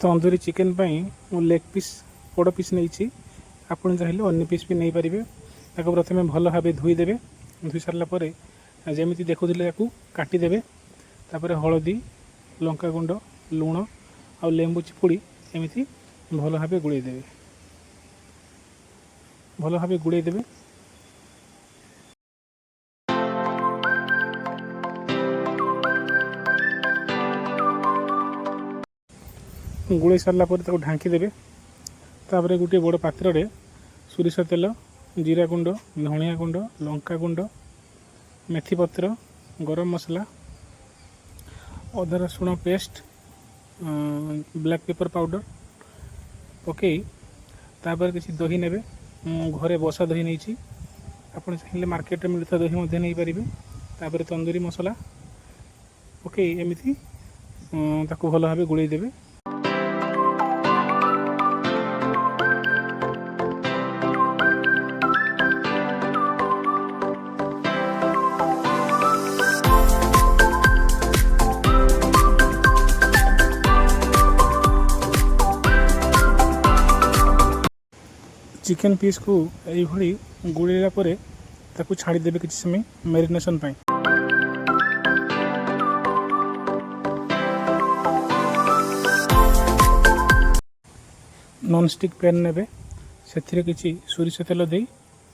Tandoori chicken मु leg piece बड़ piece नहीं आपड़ चाहिए अन्य पीस भी नहीं पारे प्रथम भल भाव धोईदे धोई सारापर जमी देखुले काटिदेवे तापर हलदी लंका गुंड लुण आ लेंबू चिपुड़ी एमती भल भाव गुड़ेदेवे भल भाव गुड़ेदेवे गुड़े सारापर ढांकीदेवे तापर गोटे बड़ पात्र रे सोरिष तेल जीरा गुंड धनिया गुंड लंका गुंड मेथी पत्र गरम मसला अदा रसुण पेस्ट ब्लैक पेपर पाउडर पकई तापर किसी दही ने घरे बसा दही नहीं आप चाहिए मार्केट में मिलता दही नहीं पारे तापर तंदूरी मसला पकई एमती भल भाव गुड़ेदेवे चिकेन पीस को यही गुड़ेला छाड़देवे किसी समय मैरिनेशन पाई नॉन स्टिक पैन ने से किसी सोरिष तेल दे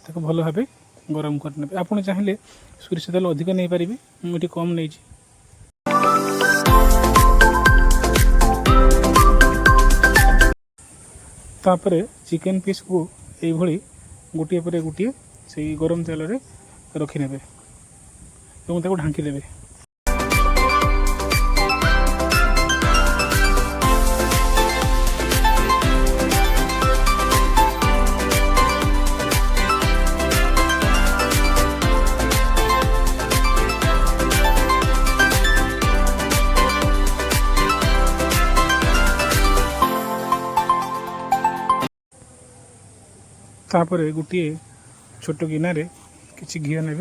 भल भाव गरम करने आप चाहिए सोरिष तेल अधिक नहीं पारे मुझे कम नहीं तापर चिकेन पीस को यही गोटे पर गोटे से गरम तेल रे रखिने और ढांकीदेवे तापर गोटे छोट गिनार किसी घी ने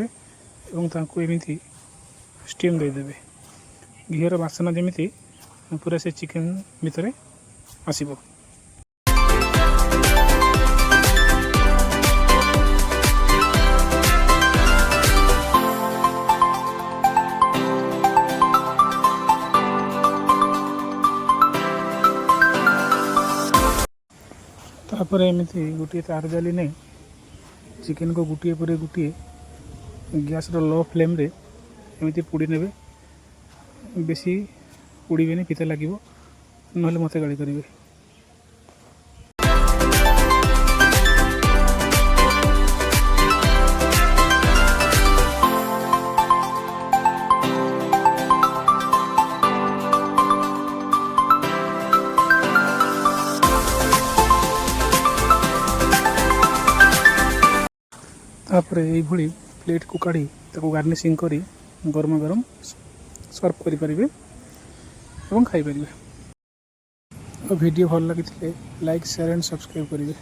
एमती स्टीम देदेवे घीर बासना जमी पूरा से चिकेन भितर आसब तापर एमती गोटे तार जाली नहीं चिकेन को गोटे पर गोटे गैस लो फ्लेम रे एमती पोड़ी ने बेसी पोड़े पिता लगे ना मत गाड़ी करेंगे तापर यही प्लेट को काढ़ी गार्निशिंग करी गरम गरम सर्व करें और खाई पारे। वीडियो भल लगी लाइक शेयर एंड सब्सक्राइब करेंगे।